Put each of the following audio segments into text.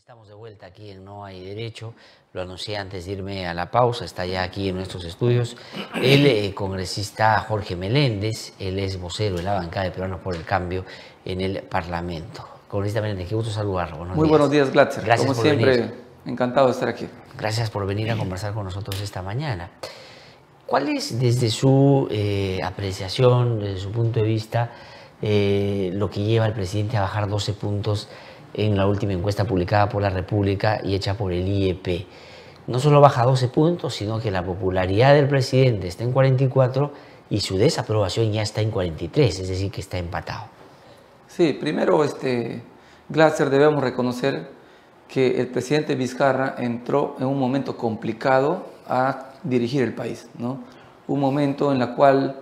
Estamos de vuelta aquí en No Hay Derecho. Lo anuncié antes de irme a la pausa. Está ya aquí en nuestros estudios el congresista Jorge Meléndez. Él es vocero de la bancada de Peruanos por el Cambio en el Parlamento. Congresista Meléndez, qué gusto saludarlo. Muy buenos días, Glatzer. Gracias como por siempre, venir. encantado de estar aquí. Gracias por venir a conversar con nosotros esta mañana. ¿Cuál es, desde su apreciación, desde su punto de vista, lo que lleva al presidente a bajar 12 puntos en la última encuesta publicada por La República y hecha por el IEP? No solo baja 12 puntos, sino que la popularidad del presidente está en 44 y su desaprobación ya está en 43, es decir, que está empatado. Sí, primero, Glatzer, debemos reconocer que el presidente Vizcarra entró en un momento complicado a dirigir el país, ¿no? Un momento en el cual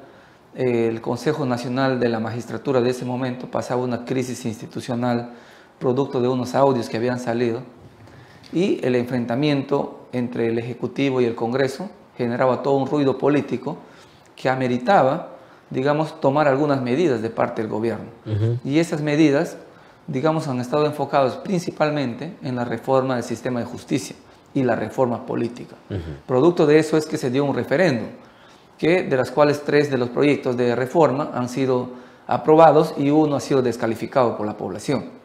el Consejo Nacional de la Magistratura de ese momento pasaba una crisis institucional producto de unos audios que habían salido, y el enfrentamiento entre el Ejecutivo y el Congreso generaba todo un ruido político que ameritaba, digamos, tomar algunas medidas de parte del gobierno. Y esas medidas, digamos, han estado enfocadas principalmente en la reforma del sistema de justicia y la reforma política. Producto de eso es que se dio un referéndum, de las cuales 3 de los proyectos de reforma han sido aprobados y 1 ha sido descalificado por la población.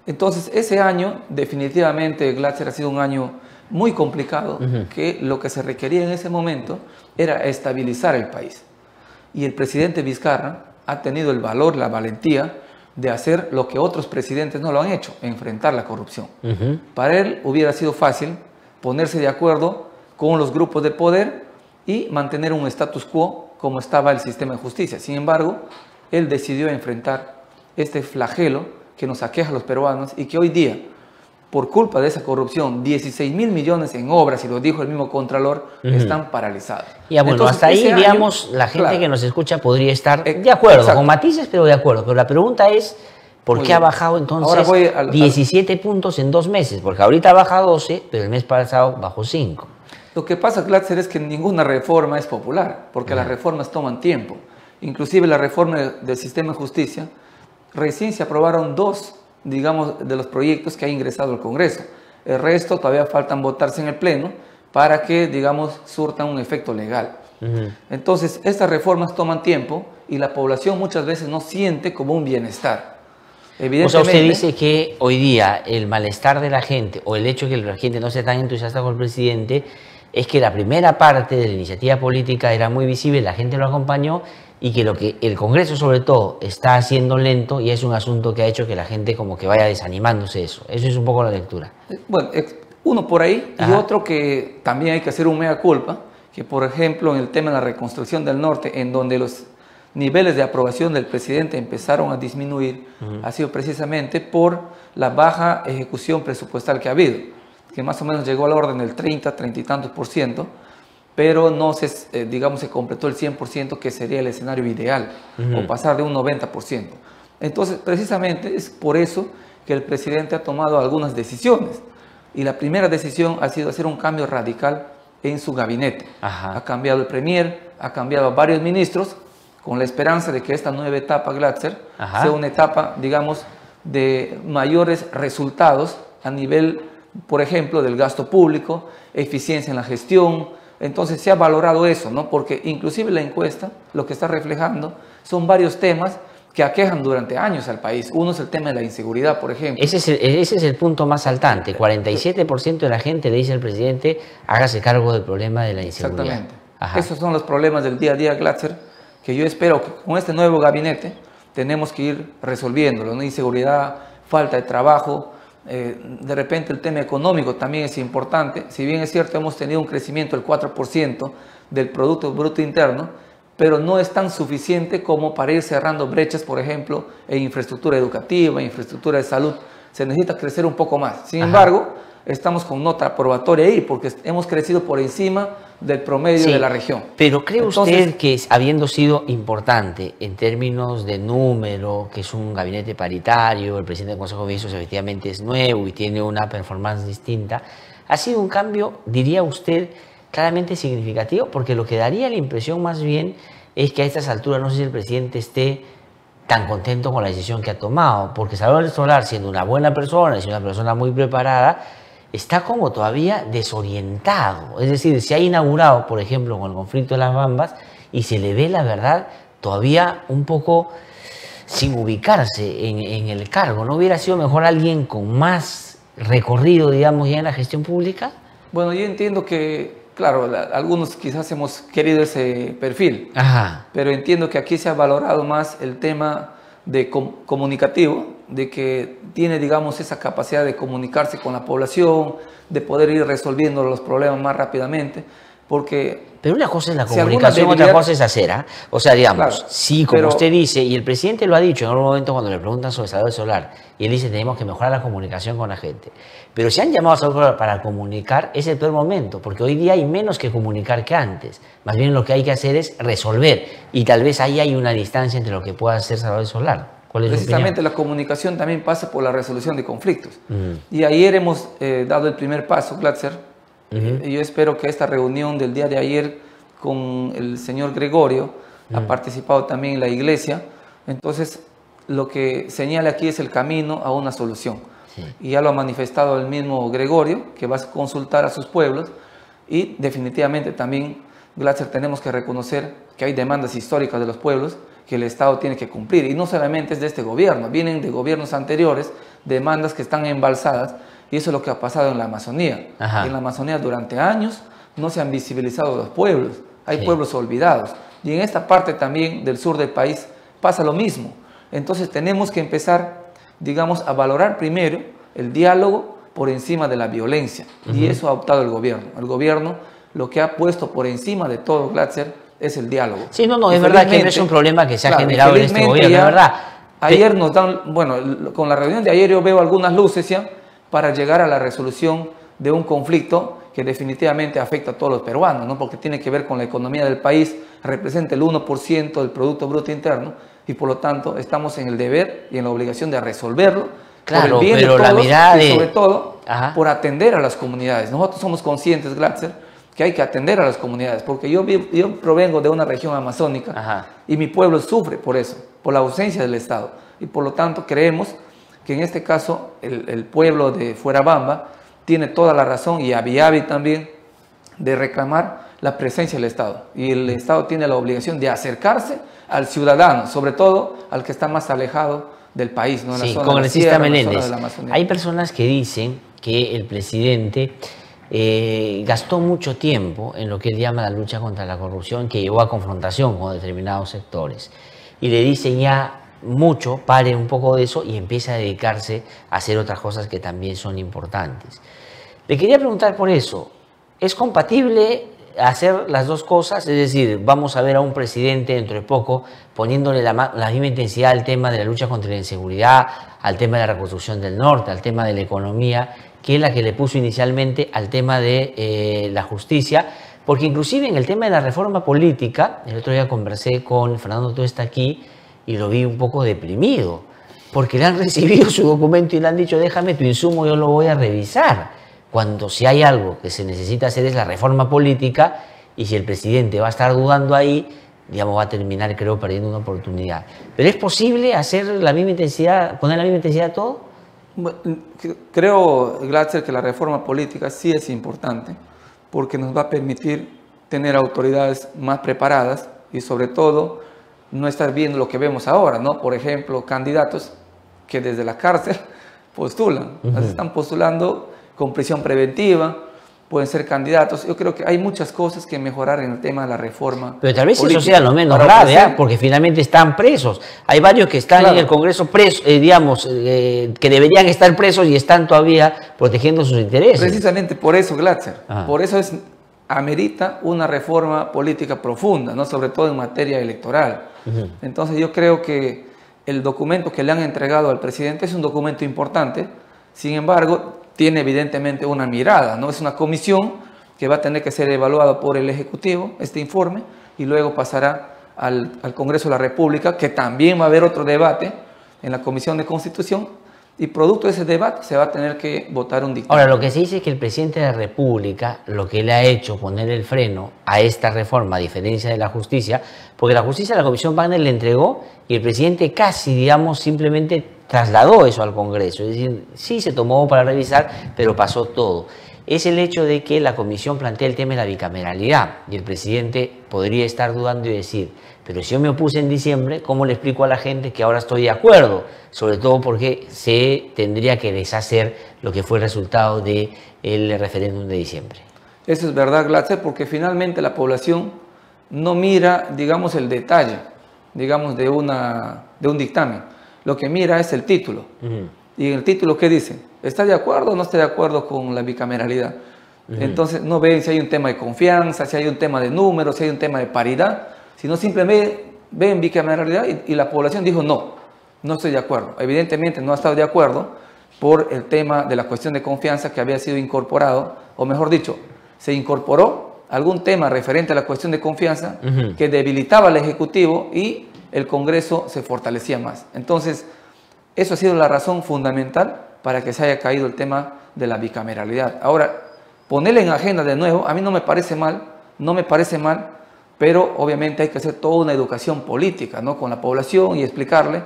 Entonces, ese año, definitivamente, Glatzer, ha sido un año muy complicado, que lo que se requería en ese momento era estabilizar el país. Y el presidente Vizcarra ha tenido el valor, la valentía de hacer lo que otros presidentes no lo han hecho, enfrentar la corrupción. Para él hubiera sido fácil ponerse de acuerdo con los grupos de poder y mantener un status quo como estaba el sistema de justicia. Sin embargo, él decidió enfrentar este flagelo que nos aqueja a los peruanos y que hoy día, por culpa de esa corrupción, 16.000 millones en obras, y lo dijo el mismo Contralor, están paralizados. Ya, bueno, entonces, hasta ahí, año, digamos, la gente claro, que nos escucha podría estar de acuerdo, exacto, con matices, pero de acuerdo. Pero la pregunta es, ¿por muy qué ha bien. bajado entonces Ahora voy 17 puntos en 2 meses? Porque ahorita baja 12, pero el mes pasado bajó 5. Lo que pasa, Glatzer, es que ninguna reforma es popular, porque las reformas toman tiempo. Inclusive la reforma del sistema de justicia, recién se aprobaron 2, digamos, de los proyectos que ha ingresado al Congreso. El resto todavía faltan votarse en el Pleno para que, digamos, surtan un efecto legal. Entonces, estas reformas toman tiempo y la población muchas veces no siente como un bienestar. O sea, usted dice que hoy día el malestar de la gente o el hecho de que la gente no esté tan entusiasta con el presidente es que la primera parte de la iniciativa política era muy visible, la gente lo acompañó, y que lo que el Congreso sobre todo está haciendo lento, y es un asunto que ha hecho que la gente como que vaya desanimándose eso. Eso es un poco la lectura. Bueno, uno por ahí. Y otro que también hay que hacer un mea culpa, que por ejemplo en el tema de la reconstrucción del norte, en donde los niveles de aprobación del presidente empezaron a disminuir, ha sido precisamente por la baja ejecución presupuestal que ha habido, que más o menos llegó al orden del 30 y tantos %, pero no se, digamos, se completó el 100%, que sería el escenario ideal, o pasar de un 90%. Entonces, precisamente es por eso que el presidente ha tomado algunas decisiones. Y la primera decisión ha sido hacer un cambio radical en su gabinete. Ha cambiado el premier, ha cambiado a varios ministros, con la esperanza de que esta nueva etapa, Glatzer, sea una etapa, digamos, de mayores resultados a nivel, por ejemplo, del gasto público, eficiencia en la gestión. Entonces se ha valorado eso, ¿no? Porque inclusive la encuesta lo que está reflejando son varios temas que aquejan durante años al país. Uno es el tema de la inseguridad, por ejemplo. Ese es el punto más saltante. 47% de la gente le dice al presidente, hágase cargo del problema de la inseguridad. Exactamente. Esos son los problemas del día a día, Glatzer, que yo espero que con este nuevo gabinete tenemos que ir resolviéndolo, ¿no? Inseguridad, falta de trabajo. De repente el tema económico también es importante. Si bien es cierto, hemos tenido un crecimiento del 4% del Producto Bruto Interno, pero no es tan suficiente como para ir cerrando brechas, por ejemplo, en infraestructura educativa, infraestructura de salud. Se necesita crecer un poco más. Sin embargo, estamos con nota aprobatoria ahí, porque hemos crecido por encima del promedio de la región. Pero ¿cree usted que, habiendo sido importante en términos de número, que es un gabinete paritario, el presidente del Consejo de Ministros efectivamente es nuevo y tiene una performance distinta, ha sido un cambio, diría usted, claramente significativo? Porque lo que daría la impresión más bien es que a estas alturas, no sé si el presidente esté tan contento con la decisión que ha tomado, porque Salvador Solar, siendo una buena persona, siendo una persona muy preparada, está como todavía desorientado. Es decir, se ha inaugurado, por ejemplo, con el conflicto de las Bambas, y se le ve, la verdad, todavía un poco sin ubicarse en el cargo. ¿No hubiera sido mejor alguien con más recorrido, digamos, ya en la gestión pública? Bueno, yo entiendo que, claro, algunos quizás hemos querido ese perfil, Ajá. pero entiendo que aquí se ha valorado más el tema de comunicativo, de que tiene, digamos, esa capacidad de comunicarse con la población, de poder ir resolviendo los problemas más rápidamente, porque... Pero una cosa es la comunicación, otra cosa es hacer, ¿eh? O sea, digamos, claro, sí, como usted dice, y el presidente lo ha dicho en algún momento cuando le preguntan sobre Salvador Solar, y él dice, tenemos que mejorar la comunicación con la gente. Pero si han llamado a Salvador Solar para comunicar, es el peor momento, porque hoy día hay menos que comunicar que antes. Más bien lo que hay que hacer es resolver, y tal vez ahí hay una distancia entre lo que pueda hacer Salvador Solar. ¿Cuál es Precisamente la comunicación también pasa por la resolución de conflictos. Y ayer hemos dado el primer paso, Glatzer. Yo espero que esta reunión del día de ayer con el señor Gregorio ha participado también en la iglesia. Entonces, lo que señala aquí es el camino a una solución. Sí. Y ya lo ha manifestado el mismo Gregorio, que va a consultar a sus pueblos. Y definitivamente también, Glatzer, tenemos que reconocer que hay demandas históricas de los pueblos que el Estado tiene que cumplir. Y no solamente es de este gobierno, vienen de gobiernos anteriores, demandas que están embalsadas. Y eso es lo que ha pasado en la Amazonía. En la Amazonía durante años no se han visibilizado los pueblos. Hay pueblos olvidados. Y en esta parte también del sur del país pasa lo mismo. Entonces tenemos que empezar, digamos, a valorar primero el diálogo por encima de la violencia. Y eso ha optado el gobierno. El gobierno lo que ha puesto por encima de todo, Glatzer, es el diálogo. Sí, no, es verdad que no es un problema que se ha generado en este gobierno, es verdad. Ayer nos dan, bueno, con la reunión de ayer yo veo algunas luces ya para llegar a la resolución de un conflicto que definitivamente afecta a todos los peruanos, ¿no? Porque tiene que ver con la economía del país, representa el 1% del Producto Bruto Interno, y por lo tanto estamos en el deber y en la obligación de resolverlo, claro, por el bien pero de todos, la mirada y sobre todo por atender a las comunidades. Nosotros somos conscientes, Glatzer, que hay que atender a las comunidades, porque yo provengo de una región amazónica y mi pueblo sufre por eso, por la ausencia del Estado, y por lo tanto creemos que en este caso el pueblo de Fuerabamba tiene toda la razón, y Abiabi también, de reclamar la presencia del Estado. Y el Estado tiene la obligación de acercarse al ciudadano, sobre todo al que está más alejado del país, ¿no? En la zona congresista de la sierra, Meléndez, en la zona de la Amazonía. hay personas que dicen que el presidente gastó mucho tiempo en lo que él llama la lucha contra la corrupción, que llevó a confrontación con determinados sectores. Y le dicen ya mucho, pare un poco de eso y empiece a dedicarse a hacer otras cosas que también son importantes. Le quería preguntar por eso, ¿es compatible hacer las dos cosas? Es decir, vamos a ver a un presidente dentro de poco poniéndole la misma intensidad al tema de la lucha contra la inseguridad, al tema de la reconstrucción del norte, al tema de la economía, que es la que le puso inicialmente al tema de la justicia, porque inclusive en el tema de la reforma política, el otro día conversé con Fernando Tuesta aquí y lo vi un poco deprimido, porque le han recibido su documento y le han dicho, déjame tu insumo, yo lo voy a revisar. Cuando si hay algo que se necesita hacer es la reforma política, y si el presidente va a estar dudando ahí, digamos, va a terminar, creo, perdiendo una oportunidad. ¿Pero es posible hacer la misma intensidad, poner la misma intensidad a todo? Creo, Glatzer, que la reforma política sí es importante, porque nos va a permitir tener autoridades más preparadas y sobre todo no estar viendo lo que vemos ahora, ¿no? Por ejemplo, candidatos que desde la cárcel postulan, están postulando con prisión preventiva, pueden ser candidatos. Yo creo que hay muchas cosas que mejorar en el tema de la reforma. Pero tal vez política, eso sea lo menos grave, porque finalmente están presos. Hay varios que están en el Congreso presos, digamos, que deberían estar presos y están todavía protegiendo sus intereses. Precisamente por eso, Glatzer, por eso amerita una reforma política profunda, ¿no? Sobre todo en materia electoral. Entonces yo creo que el documento que le han entregado al presidente es un documento importante, sin embargo, tiene evidentemente una mirada, ¿no? Es una comisión que va a tener que ser evaluada por el Ejecutivo, este informe, y luego pasará al Congreso de la República, que también va a haber otro debate en la Comisión de Constitución, y producto de ese debate se va a tener que votar un dictamen. Ahora, lo que se dice es que el presidente de la República lo que le ha hecho poner el freno a esta reforma, a diferencia de la justicia, porque la justicia la Comisión Wagner le entregó y el presidente casi, digamos, simplemente trasladó eso al Congreso. Es decir, sí se tomó para revisar, pero pasó todo. Es el hecho de que la comisión plantea el tema de la bicameralidad y el presidente podría estar dudando y decir, pero si yo me opuse en diciembre, ¿cómo le explico a la gente que ahora estoy de acuerdo? Sobre todo porque se tendría que deshacer lo que fue el resultado del referéndum de diciembre. Eso es verdad, Glatzer, porque finalmente la población no mira, digamos, el detalle, digamos, de un dictamen. Lo que mira es el título. Y en el título, ¿qué dice? ¿Está de acuerdo o no está de acuerdo con la bicameralidad? Entonces no ven si hay un tema de confianza, si hay un tema de números, si hay un tema de paridad, sino simplemente ven bicameralidad y la población dijo no estoy de acuerdo. Evidentemente no ha estado de acuerdo por el tema de la cuestión de confianza que había sido incorporado, o mejor dicho, se incorporó algún tema referente a la cuestión de confianza que debilitaba al Ejecutivo y el Congreso se fortalecía más. Entonces, eso ha sido la razón fundamental para que se haya caído el tema de la bicameralidad. Ahora, ponerle en agenda de nuevo, a mí no me parece mal, pero obviamente hay que hacer toda una educación política, ¿no?, con la población y explicarle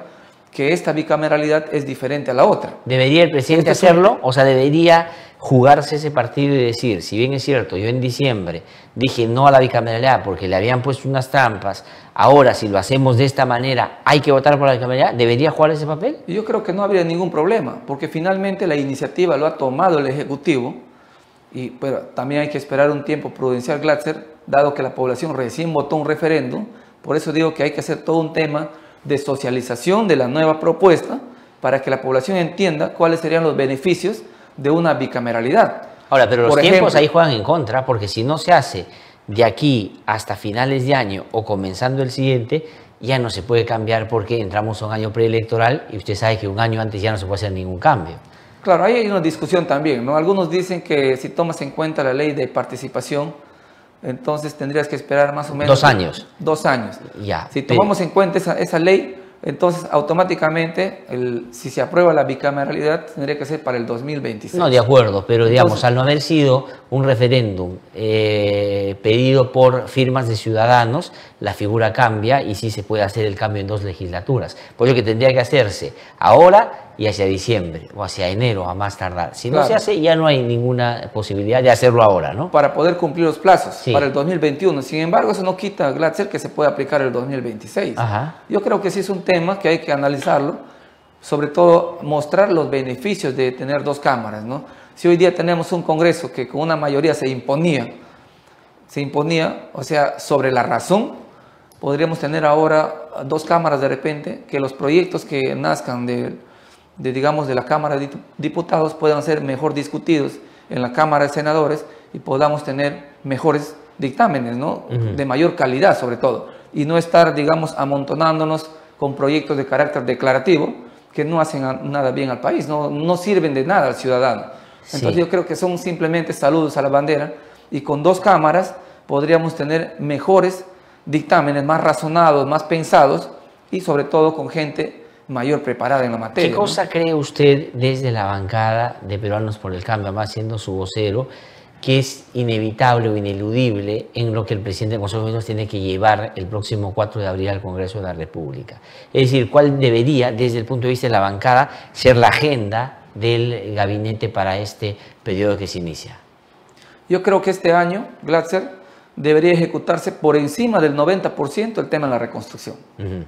que esta bicameralidad es diferente a la otra. ¿Debería el presidente hacerlo? O sea, ¿debería jugarse ese partido y decir, si bien es cierto, yo en diciembre dije no a la bicameralidad porque le habían puesto unas trampas, ahora si lo hacemos de esta manera hay que votar por la bicameralidad? ¿Debería jugar ese papel? Yo creo que no habría ningún problema, porque finalmente la iniciativa lo ha tomado el Ejecutivo, pero también hay que esperar un tiempo prudencial, Glatzer, dado que la población recién votó un referéndum. Por eso digo que hay que hacer todo un tema de socialización de la nueva propuesta para que la población entienda cuáles serían los beneficios de una bicameralidad. Ahora, pero los tiempos ahí juegan en contra, porque si no se hace de aquí hasta finales de año o comenzando el siguiente, ya no se puede cambiar porque entramos a un año preelectoral y usted sabe que un año antes ya no se puede hacer ningún cambio. Claro, ahí hay una discusión también, ¿no? Algunos dicen que si tomas en cuenta la ley de participación, entonces tendrías que esperar más o menos 2 años. 2 años. Ya, si tomamos en cuenta esa ley, entonces automáticamente, si se aprueba la bicameralidad, tendría que ser para el 2026. No, de acuerdo, pero digamos, al no haber sido un referéndum pedido por firmas de ciudadanos, la figura cambia y sí se puede hacer el cambio en 2 legislaturas. Por ello que tendría que hacerse ahora y hacia diciembre o hacia enero a más tardar. Si no se hace, ya no hay ninguna posibilidad de hacerlo ahora, ¿no? Para poder cumplir los plazos para el 2021. Sin embargo, eso no quita, Glatzer, que se pueda aplicar el 2026. Yo creo que sí es un tema que hay que analizarlo, sobre todo mostrar los beneficios de tener 2 cámaras, ¿no? Si hoy día tenemos un Congreso que con una mayoría se imponía, o sea, sobre la razón, podríamos tener ahora 2 cámaras de repente, que los proyectos que nazcan digamos, de la Cámara de Diputados puedan ser mejor discutidos en la Cámara de Senadores y podamos tener mejores dictámenes, ¿no? De mayor calidad sobre todo, y no estar, digamos, amontonándonos con proyectos de carácter declarativo que no hacen nada bien al país, no sirven de nada al ciudadano. Entonces yo creo que son simplemente saludos a la bandera, y con 2 cámaras podríamos tener mejores dictámenes, más razonados, más pensados, y sobre todo con gente mayor preparada en la materia. ¿Qué cosa cree usted desde la bancada de Peruanos por el Cambio, además siendo su vocero, que es inevitable o ineludible en lo que el presidente del Consejo de Ministros tiene que llevar el próximo 4 de abril al Congreso de la República? Es decir, ¿cuál debería, desde el punto de vista de la bancada, ser la agenda del gabinete para este periodo que se inicia? Yo creo que este año, Glatzer, debería ejecutarse por encima del 90% el tema de la reconstrucción.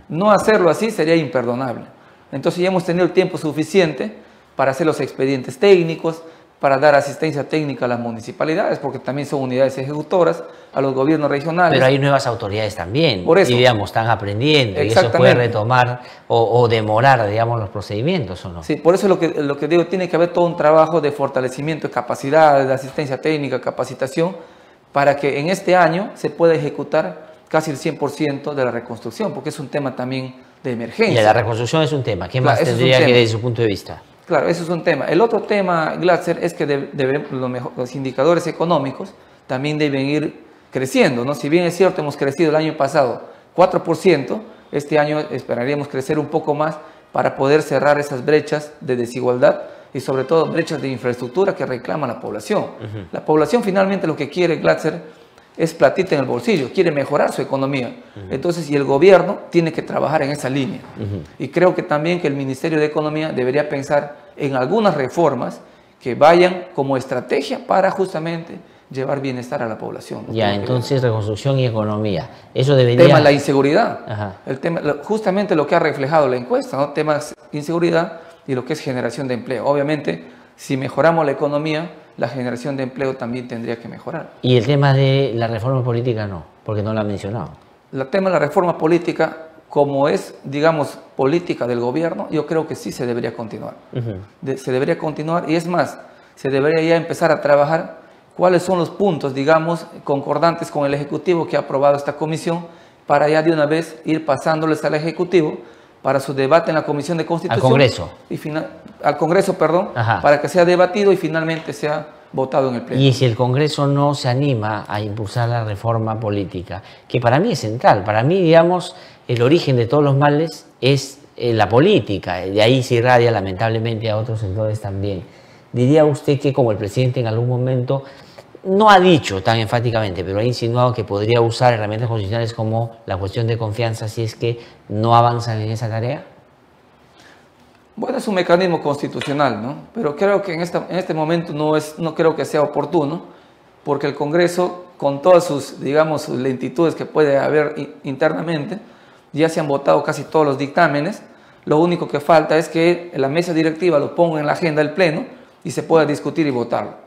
No hacerlo así sería imperdonable. Entonces ya hemos tenido el tiempo suficiente para hacer los expedientes técnicos, para dar asistencia técnica a las municipalidades, porque también son unidades ejecutoras, a los gobiernos regionales. Pero hay nuevas autoridades también, por eso, y digamos, están aprendiendo, y eso puede retomar o demorar, digamos, los procedimientos, ¿o no? Sí, por eso lo que digo, tiene que haber todo un trabajo de fortalecimiento de capacidades, de asistencia técnica, capacitación, para que en este año se pueda ejecutar casi el 100% de la reconstrucción, porque es un tema también de emergencia. Y la reconstrucción es un tema. ¿Qué más tendría que desde su punto de vista? Claro, eso es un tema. El otro tema, Glatzer, es que los indicadores económicos también deben ir creciendo, ¿no? Si bien es cierto, hemos crecido el año pasado 4%, este año esperaríamos crecer un poco más para poder cerrar esas brechas de desigualdad y sobre todo brechas de infraestructura que reclama la población. La población finalmente lo que quiere, Glatzer, es platita en el bolsillo, quiere mejorar su economía. Entonces, y el gobierno tiene que trabajar en esa línea. Y creo que también que el Ministerio de Economía debería pensar en algunas reformas que vayan como estrategia para justamente llevar bienestar a la población. Ya, entonces reconstrucción y economía. Eso debería... El tema de la inseguridad. El tema, justamente lo que ha reflejado la encuesta, ¿no? Temas de inseguridad y lo que es generación de empleo. Obviamente, si mejoramos la economía, la generación de empleo también tendría que mejorar. Y el tema de la reforma política no, porque no la ha mencionado. El tema de la reforma política, como es, digamos, política del gobierno, yo creo que sí se debería continuar. Se debería continuar y es más, se debería ya empezar a trabajar cuáles son los puntos, digamos, concordantes con el Ejecutivo que ha aprobado esta comisión para ya de una vez ir pasándoles al Ejecutivo para su debate en la Comisión de Constitución. Al Congreso. Al Congreso, perdón, para que sea debatido y finalmente sea votado en el Pleno. Y si el Congreso no se anima a impulsar la reforma política, que para mí es central, para mí, digamos, el origen de todos los males es la política, de ahí se irradia lamentablemente a otros sectores también. ¿Diría usted que como el presidente en algún momento, no ha dicho tan enfáticamente, pero ha insinuado que podría usar herramientas constitucionales como la cuestión de confianza si es que no avanzan en esa tarea? Bueno, es un mecanismo constitucional, ¿no? Pero creo que en este momento no creo que sea oportuno, porque el Congreso, con todas sus, digamos, sus lentitudes que puede haber internamente, ya se han votado casi todos los dictámenes. Lo único que falta es que la mesa directiva lo ponga en la agenda del Pleno y se pueda discutir y votarlo.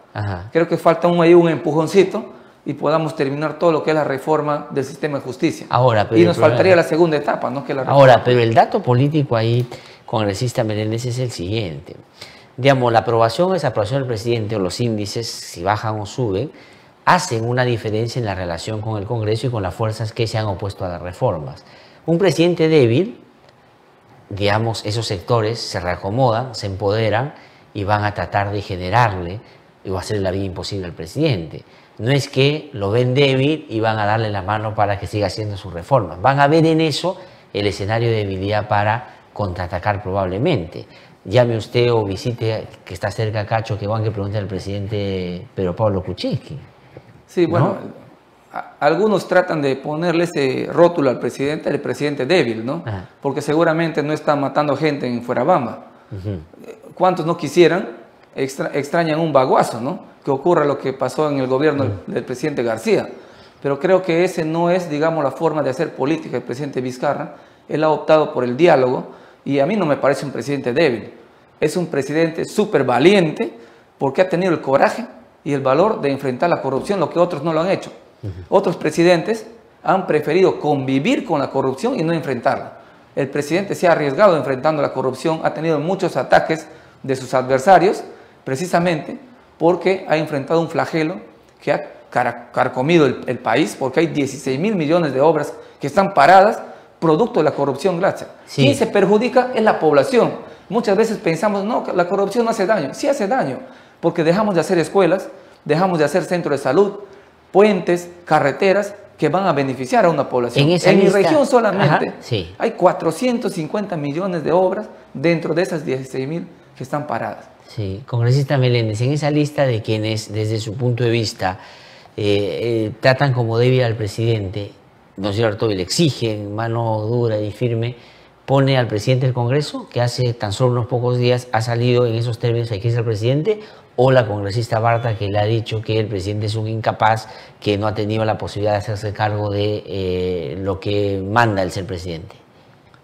Creo que falta un empujoncito y podamos terminar todo lo que es la reforma del sistema de justicia. Y nos faltaría la segunda etapa, ¿no? Que la ahora, pero el dato político ahí, congresista Meléndez, es el siguiente. Digamos, la aprobación o desaprobación del presidente o los índices, si bajan o suben, hacen una diferencia en la relación con el Congreso y con las fuerzas que se han opuesto a las reformas. Un presidente débil, digamos, esos sectores se reacomodan, se empoderan y van a tratar de generarle y va a hacer la vida imposible al presidente. No es que lo ven débil y van a darle la mano para que siga haciendo sus reformas. Van a ver en eso el escenario de debilidad para contraatacar probablemente. Llame usted o visite, que está cerca Cacho, que pregunte al presidente Pedro Pablo Kuczynski. Sí, bueno, ¿no? Algunos tratan de ponerle ese rótulo al presidente, el presidente débil, ¿no? Porque seguramente no está matando gente en Fuerabamba. ¿Cuántos no quisieran? Extrañan un baguazo, ¿no? Que ocurra lo que pasó en el gobierno del presidente García. Pero creo que ese no es, digamos, la forma de hacer política del presidente Vizcarra. Él ha optado por el diálogo y a mí no me parece un presidente débil. Es un presidente súper valiente porque ha tenido el coraje y el valor de enfrentar la corrupción, lo que otros no lo han hecho. Otros presidentes han preferido convivir con la corrupción y no enfrentarla. El presidente se ha arriesgado enfrentando la corrupción, ha tenido muchos ataques de sus adversarios, precisamente porque ha enfrentado un flagelo que ha carcomido el país, porque hay 16.000 millones de obras que están paradas producto de la corrupción, Glatzer. Sí. ¿Quién se perjudica? Es la población. Muchas veces pensamos, no, la corrupción no hace daño. Sí hace daño, porque dejamos de hacer escuelas, dejamos de hacer centros de salud, puentes, carreteras, que van a beneficiar a una población. En mi región solamente hay 450 millones de obras dentro de esas 16.000 que están paradas. Sí, congresista Meléndez, en esa lista de quienes desde su punto de vista tratan como débil al presidente, ¿no es cierto?, y le exigen mano dura y firme, pone al presidente del Congreso, que hace tan solo unos pocos días ha salido en esos términos que es el presidente, o la congresista Barta, que le ha dicho que el presidente es un incapaz, que no ha tenido la posibilidad de hacerse cargo de lo que manda el ser presidente.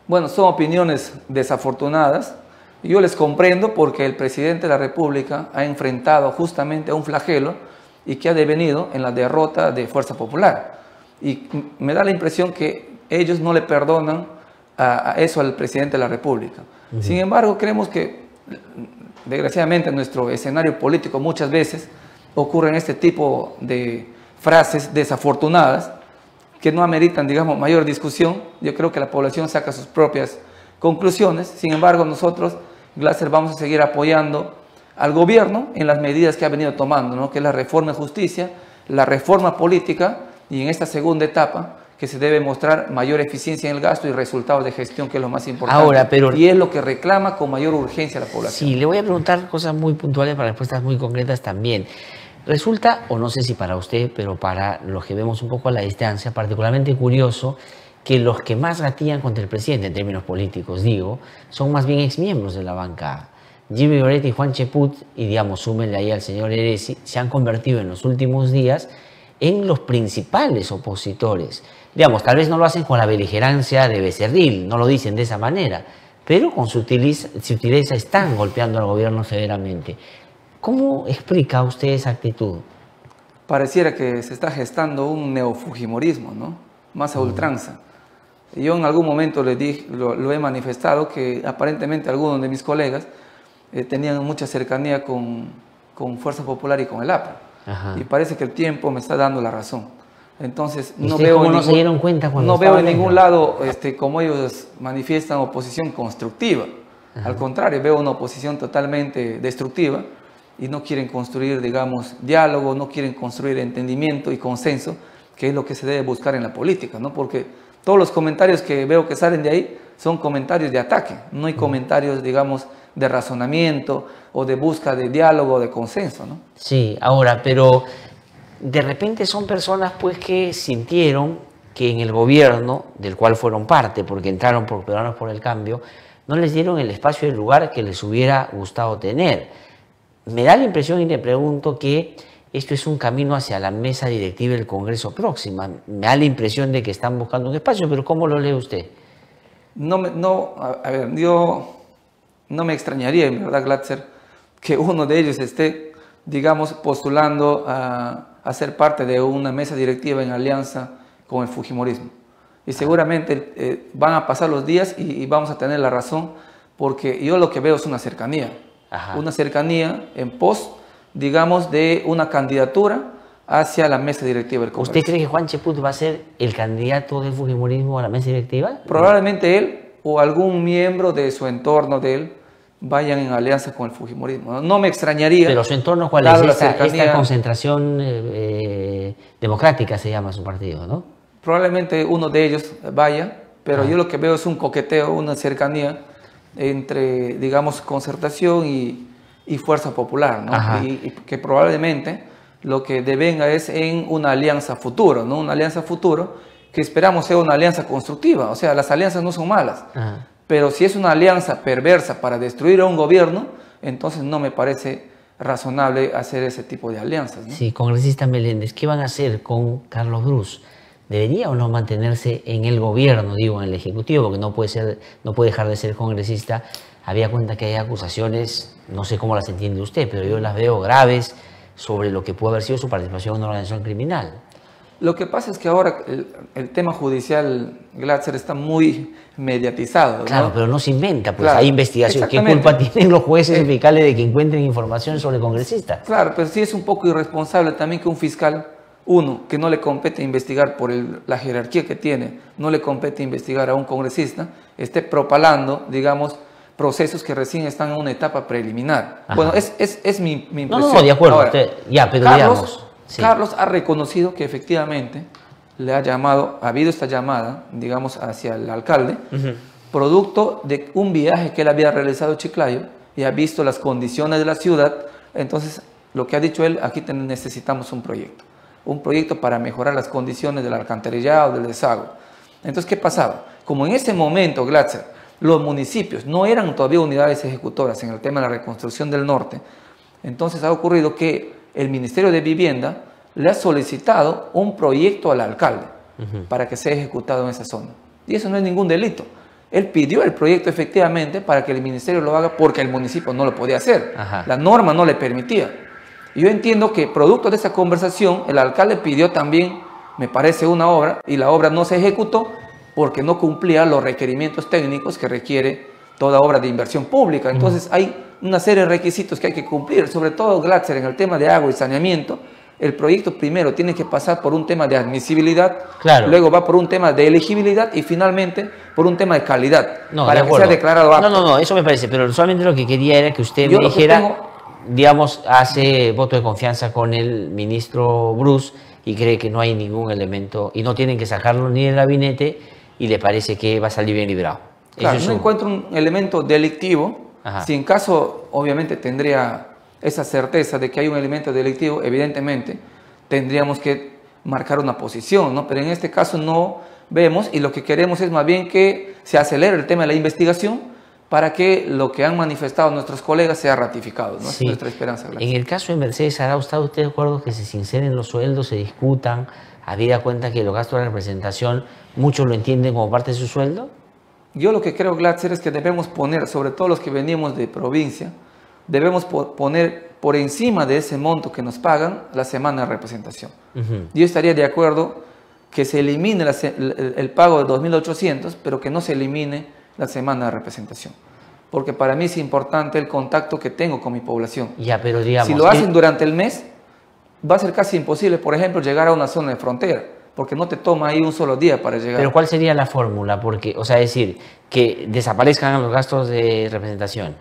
Bueno, son opiniones desafortunadas. Yo les comprendo porque el presidente de la República ha enfrentado justamente a un flagelo y que ha devenido en la derrota de Fuerza Popular. Y me da la impresión que ellos no le perdonan a eso al presidente de la República. Sin embargo, creemos que, desgraciadamente, en nuestro escenario político muchas veces ocurren este tipo de frases desafortunadas que no ameritan, digamos, mayor discusión. Yo creo que la población saca sus propias conclusiones. Sin embargo, nosotros, Glatzer, vamos a seguir apoyando al gobierno en las medidas que ha venido tomando, ¿no? Que es la reforma de justicia, la reforma política y en esta segunda etapa que se debe mostrar mayor eficiencia en el gasto y resultados de gestión, que es lo más importante. Ahora, pero, y es lo que reclama con mayor urgencia la población. Sí, le voy a preguntar cosas muy puntuales para respuestas muy concretas también. Resulta, o no sé si para usted, pero para los que vemos un poco a la distancia, particularmente curioso que los que más gatillan contra el presidente en términos políticos, digo, son más bien exmiembros de la bancada. Jimmy Oreta y Juan Cheput, y digamos, súmenle ahí al señor Heresi, se han convertido en los últimos días en los principales opositores. Digamos, tal vez no lo hacen con la beligerancia de Becerril, no lo dicen de esa manera, pero con su sutileza están golpeando al gobierno severamente. ¿Cómo explica usted esa actitud? Pareciera que se está gestando un neofujimorismo, ¿no? Más a ultranza. Yo en algún momento le dije, lo he manifestado, que aparentemente algunos de mis colegas tenían mucha cercanía con Fuerza Popular y con el APRA. Ajá. Y parece que el tiempo me está dando la razón. Entonces, no veo veo, no se dieron cuenta cuando no veo en ningún lado como ellos manifiestan oposición constructiva. Ajá. Al contrario, veo una oposición totalmente destructiva y no quieren construir, digamos, diálogo, no quieren construir entendimiento y consenso, que es lo que se debe buscar en la política, ¿no? Porque todos los comentarios que veo que salen de ahí son comentarios de ataque, no hay comentarios, digamos, de razonamiento o de busca de diálogo, de consenso, ¿no? Sí, ahora, pero de repente son personas pues que sintieron que en el gobierno, del cual fueron parte, porque entraron por Peruanos por el Cambio, no les dieron el espacio y el lugar que les hubiera gustado tener. Me da la impresión, y le pregunto, que esto es un camino hacia la mesa directiva del Congreso próxima. Me da la impresión de que están buscando un espacio, pero ¿cómo lo lee usted? A ver, yo no me extrañaría, en verdad, Glatzer, que uno de ellos esté, digamos, postulando a ser parte de una mesa directiva en alianza con el fujimorismo. Y seguramente van a pasar los días y vamos a tener la razón, porque yo lo que veo es una cercanía. Ajá. Una cercanía en pos, digamos, de una candidatura hacia la mesa directiva del Congreso. ¿Usted cree que Juan Cheput va a ser el candidato del fujimorismo a la mesa directiva? Probablemente él o algún miembro de su entorno de él vayan en alianza con el fujimorismo. No me extrañaría. ¿Pero su entorno cuál es? Esta concentración democrática se llama su partido, ¿no? Probablemente uno de ellos vaya, pero yo lo que veo es un coqueteo, una cercanía entre, digamos, Concertación y Fuerza Popular, ¿no? Y que probablemente lo que devenga es en una alianza futuro, ¿no? Una alianza futuro que esperamos sea una alianza constructiva. O sea, las alianzas no son malas, pero si es una alianza perversa para destruir a un gobierno, entonces no me parece razonable hacer ese tipo de alianzas, ¿no? Sí, congresista Meléndez, ¿qué van a hacer con Carlos Brus? ¿Debería o no mantenerse en el gobierno, digo, en el Ejecutivo, porque no puede dejar de ser congresista? Había cuenta que hay acusaciones, no sé cómo las entiende usted, pero yo las veo graves sobre lo que pudo haber sido su participación en una organización criminal. Lo que pasa es que ahora el tema judicial, Glatzer, está muy mediatizado, ¿no? Claro, pero no se inventa, pues claro, hay investigación. ¿Qué culpa tienen los jueces y fiscales de que encuentren información sobre congresistas? Claro, pero sí es un poco irresponsable también que un fiscal, uno, que no le compete investigar por la jerarquía que tiene, no le compete investigar a un congresista, esté propalando, digamos, procesos que recién están en una etapa preliminar. Ajá. Bueno, es mi impresión. No, de acuerdo. Ahora, ya, pero Carlos ha reconocido que efectivamente ha habido esta llamada, digamos, hacia el alcalde, producto de un viaje que él había realizado a Chiclayo y ha visto las condiciones de la ciudad. Entonces, lo que ha dicho él, aquí necesitamos un proyecto para mejorar las condiciones del alcantarillado, del desagüe. Entonces, ¿qué pasaba? Como en ese momento, Glatzer, los municipios no eran todavía unidades ejecutoras en el tema de la reconstrucción del norte, entonces ha ocurrido que el Ministerio de Vivienda le ha solicitado un proyecto al alcalde para que sea ejecutado en esa zona. Y eso no es ningún delito. Él pidió el proyecto efectivamente para que el ministerio lo haga porque el municipio no lo podía hacer. La norma no le permitía. Y yo entiendo que producto de esa conversación, el alcalde pidió también, me parece, una obra, y la obra no se ejecutó porque no cumplía los requerimientos técnicos que requiere toda obra de inversión pública. Entonces hay una serie de requisitos que hay que cumplir, sobre todo, Glatzer, en el tema de agua y saneamiento. El proyecto primero tiene que pasar por un tema de admisibilidad, luego va por un tema de elegibilidad y finalmente por un tema de calidad, para que sea declarado apto. No, eso me parece, pero solamente lo que quería era que usted me dijera, digamos, hace voto de confianza con el ministro Brus, y cree que no hay ningún elemento y no tienen que sacarlo ni del gabinete y le parece que va a salir bien librado. Claro, no encuentro un elemento delictivo. Ajá. Si en caso, obviamente, tendría esa certeza de que hay un elemento delictivo, evidentemente, tendríamos que marcar una posición, ¿no? Pero en este caso no vemos y lo que queremos es más bien que se acelere el tema de la investigación para que lo que han manifestado nuestros colegas sea ratificado, ¿no? Sí. Es nuestra esperanza. Gracias. En el caso de Mercedes Arauz, ¿está usted de acuerdo que se sinceren los sueldos, se discutan, habida cuenta que los gastos de representación muchos lo entienden como parte de su sueldo? Yo lo que creo, Glatzer, es que debemos poner, sobre todo los que venimos de provincia, debemos poner por encima de ese monto que nos pagan la semana de representación. Yo estaría de acuerdo que se elimine el pago de 2.800, pero que no se elimine la semana de representación. Porque para mí es importante el contacto que tengo con mi población. Ya, pero digamos... Si lo hacen durante el mes, va a ser casi imposible, por ejemplo, llegar a una zona de frontera, porque no te toma ahí un solo día para llegar. Pero ¿cuál sería la fórmula? Porque, o sea, es decir, que desaparezcan los gastos de representación.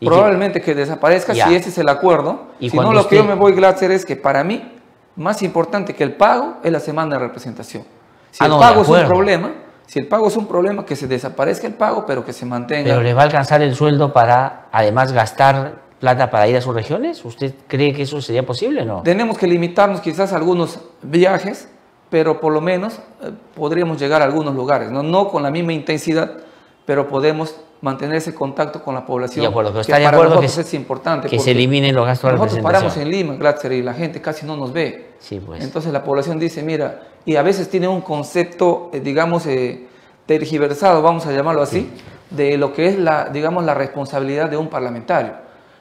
Probablemente que desaparezca si ese es el acuerdo. Y si no, lo que yo me voy, Glatzer, es que para mí, más importante que el pago es la semana de representación. Si el pago es un problema, si el pago es un problema, que se desaparezca el pago, pero que se mantenga. ¿Pero les va a alcanzar el sueldo para, además, gastar plata para ir a sus regiones? ¿Usted cree que eso sería posible o no? Tenemos que limitarnos quizás a algunos viajes, pero por lo menos podríamos llegar a algunos lugares, no con la misma intensidad, pero podemos mantener ese contacto con la población. De acuerdo, pero que está de para acuerdo nosotros es importante. Que se eliminen los gastos de representación. Nosotros paramos en Lima, Glatzer, y la gente casi no nos ve. Sí, pues. Entonces la población dice, mira, y a veces tiene un concepto, digamos, tergiversado, vamos a llamarlo así, de lo que es digamos, la responsabilidad de un parlamentario.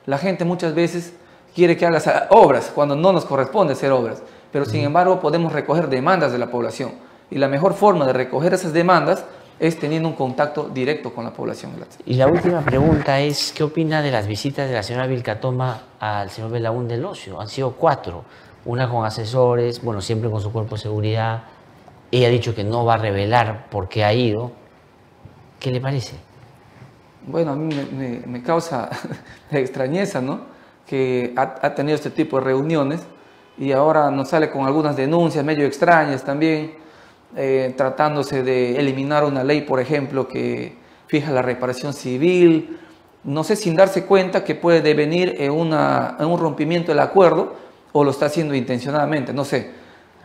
La gente muchas veces quiere que hagas obras cuando no nos corresponde hacer obras, pero sin embargo podemos recoger demandas de la población. Y la mejor forma de recoger esas demandas es teniendo un contacto directo con la población. Y la última pregunta es, ¿qué opina de las visitas de la señora Vilcatoma al señor Belaún del Ocio? Han sido 4, una con asesores, bueno, siempre con su cuerpo de seguridad. Ella ha dicho que no va a revelar por qué ha ido. ¿Qué le parece? Bueno, a mí me causa extrañeza, ¿no? Que ha tenido este tipo de reuniones y ahora nos sale con algunas denuncias medio extrañas también. Tratándose de eliminar una ley, por ejemplo, que fija la reparación civil, no sé, sin darse cuenta que puede devenir en un rompimiento del acuerdo o lo está haciendo intencionadamente, no sé.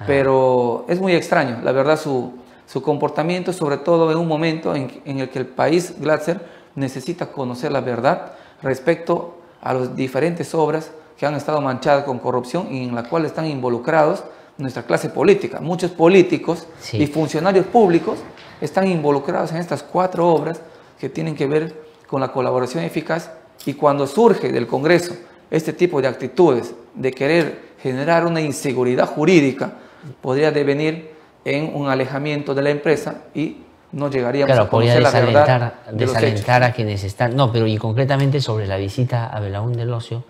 Pero es muy extraño, la verdad, su comportamiento, sobre todo en un momento en el que el país, Glatzer, necesita conocer la verdad respecto a las diferentes obras que han estado manchadas con corrupción y en la cual están involucrados nuestra clase política. Muchos políticos y funcionarios públicos están involucrados en estas 4 obras que tienen que ver con la colaboración eficaz, y cuando surge del Congreso este tipo de actitudes de querer generar una inseguridad jurídica, podría devenir en un alejamiento de la empresa y no llegaríamos a conocer la verdad de los hechos. A quienes están... No, pero y concretamente sobre la visita a Belaún del Ocio,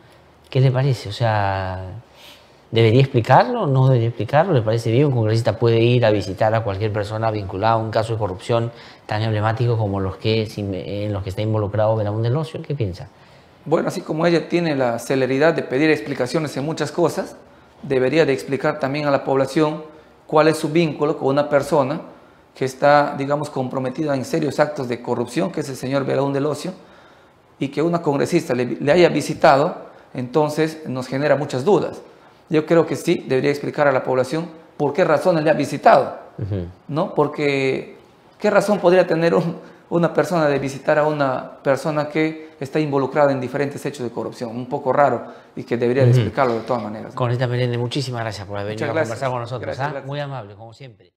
¿qué le parece? O sea... ¿Debería explicarlo? ¿No debería explicarlo? ¿Le parece bien? Un congresista puede ir a visitar a cualquier persona vinculada a un caso de corrupción tan emblemático como en los que está involucrado Belaún del Ocio. ¿Qué piensa? Bueno, así como ella tiene la celeridad de pedir explicaciones en muchas cosas, debería de explicar también a la población cuál es su vínculo con una persona que está, digamos, comprometida en serios actos de corrupción, que es el señor Belaún del Ocio, y que una congresista le haya visitado, entonces nos genera muchas dudas. Yo creo que sí, debería explicar a la población por qué razones le ha visitado, ¿no? Porque, ¿qué razón podría tener una persona de visitar a una persona que está involucrada en diferentes hechos de corrupción? Un poco raro, y que debería de explicarlo de todas maneras. Corneta Meléndez, muchísimas gracias por haber venido a conversar con nosotros. Gracias. Muy amable, como siempre.